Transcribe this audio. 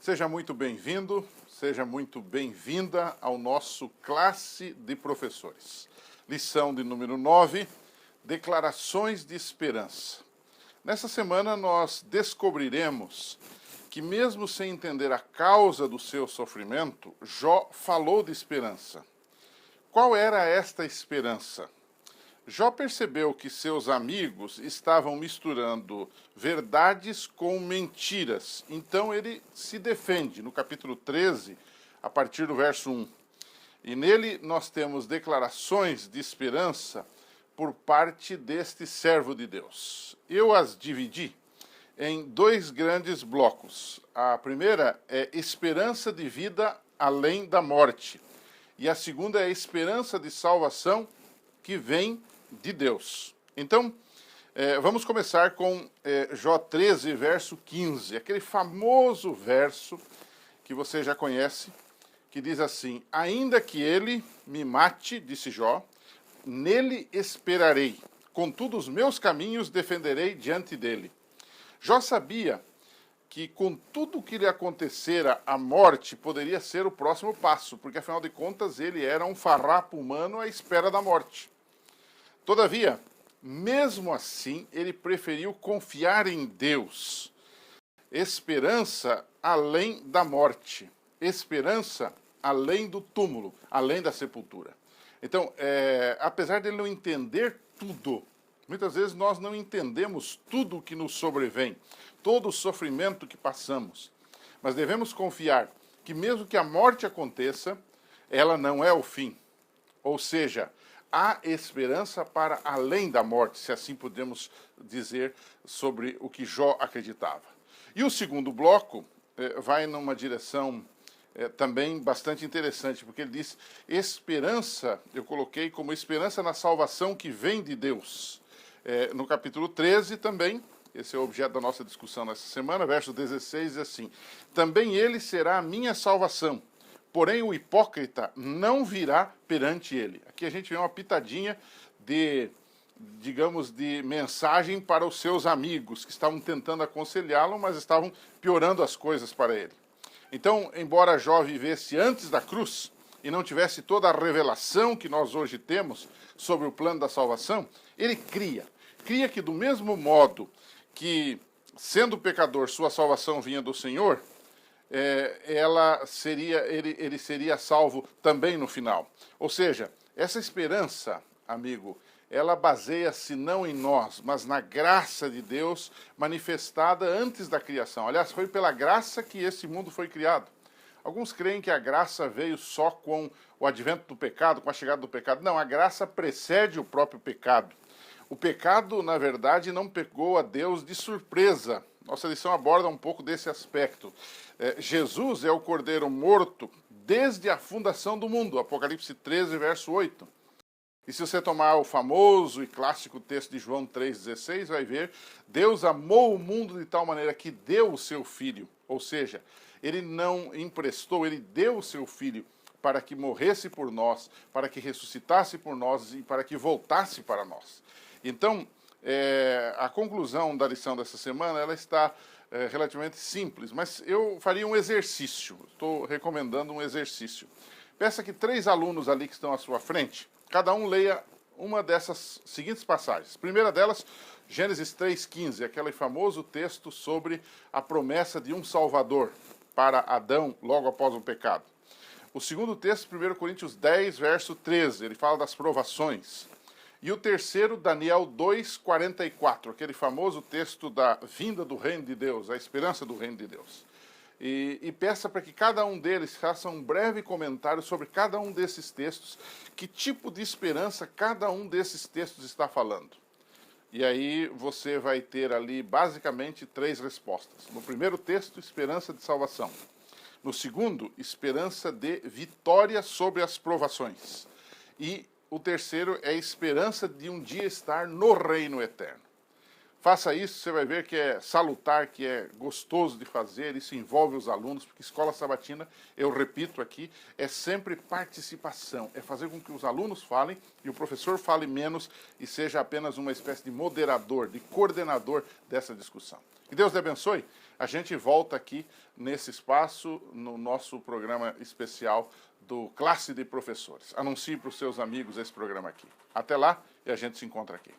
Seja muito bem-vindo, seja muito bem-vinda ao nosso Classe de Professores. Lição de número 9, Declarações de Esperança. Nessa semana nós descobriremos que mesmo sem entender a causa do seu sofrimento, Jó falou de esperança. Qual era esta esperança? Jó percebeu que seus amigos estavam misturando verdades com mentiras. Então ele se defende no capítulo 13, a partir do verso 1. E nele nós temos declarações de esperança por parte deste servo de Deus. Eu as dividi em dois grandes blocos. A primeira é esperança de vida além da morte. E a segunda é esperança de salvação que vem de Deus. Então, vamos começar com Jó 13, verso 15, aquele famoso verso que você já conhece, que diz assim: ainda que ele me mate, disse Jó, nele esperarei, contudo os meus caminhos defenderei diante dele. Jó sabia que com tudo o que lhe acontecera, a morte poderia ser o próximo passo, porque afinal de contas ele era um farrapo humano à espera da morte. Todavia, mesmo assim, ele preferiu confiar em Deus. Esperança além da morte. Esperança além do túmulo, além da sepultura. Então, apesar de ele não entender tudo, muitas vezes nós não entendemos tudo o que nos sobrevém, todo o sofrimento que passamos. Mas devemos confiar que mesmo que a morte aconteça, ela não é o fim. Ou seja, há esperança para além da morte, se assim podemos dizer sobre o que Jó acreditava. E o segundo bloco vai numa direção também bastante interessante, porque ele diz esperança, eu coloquei como esperança na salvação que vem de Deus. No capítulo 13 também, esse é o objeto da nossa discussão nessa semana, verso 16 diz assim: também ele será a minha salvação, porém o hipócrita não virá perante ele. Aqui a gente vê uma pitadinha de, digamos, de mensagem para os seus amigos, que estavam tentando aconselhá-lo, mas estavam piorando as coisas para ele. Então, embora Jó vivesse antes da cruz e não tivesse toda a revelação que nós hoje temos sobre o plano da salvação, ele cria que do mesmo modo que, sendo pecador, sua salvação vinha do Senhor, ele seria salvo também no final. Ou seja, essa esperança, amigo, ela baseia-se não em nós, mas na graça de Deus manifestada antes da criação. Aliás, foi pela graça que esse mundo foi criado. Alguns creem que a graça veio só com o advento do pecado, com a chegada do pecado. Não, a graça precede o próprio pecado. O pecado, na verdade, não pegou a Deus de surpresa. Nossa lição aborda um pouco desse aspecto. Jesus é o Cordeiro morto desde a fundação do mundo, Apocalipse 13, verso 8. E se você tomar o famoso e clássico texto de João 3,16, vai ver, Deus amou o mundo de tal maneira que deu o seu Filho. Ou seja, ele não emprestou, ele deu o seu Filho para que morresse por nós, para que ressuscitasse por nós e para que voltasse para nós. Então, a conclusão da lição dessa semana, ela está relativamente simples, mas eu faria um exercício, estou recomendando um exercício. Peça que 3 alunos ali que estão à sua frente, cada um leia uma dessas seguintes passagens. A primeira delas, Gênesis 3,15, aquele famoso texto sobre a promessa de um Salvador para Adão logo após o pecado. O segundo texto, 1 Coríntios 10, verso 13, ele fala das provações. E o terceiro, Daniel 2,44, aquele famoso texto da vinda do reino de Deus, a esperança do reino de Deus. E peça para que cada um deles faça um breve comentário sobre cada um desses textos, que tipo de esperança cada um desses textos está falando. E aí você vai ter ali basicamente 3 respostas. No primeiro texto, esperança de salvação. No segundo, esperança de vitória sobre as provações. E o terceiro é esperança de um dia estar no reino eterno. Faça isso, você vai ver que é salutar, que é gostoso de fazer, isso envolve os alunos, porque escola sabatina, eu repito aqui, é sempre participação, é fazer com que os alunos falem e o professor fale menos e seja apenas uma espécie de moderador, de coordenador dessa discussão. Que Deus te abençoe. A gente volta aqui nesse espaço, no nosso programa especial do Classe de Professores. Anuncie para os seus amigos esse programa aqui. Até lá e a gente se encontra aqui.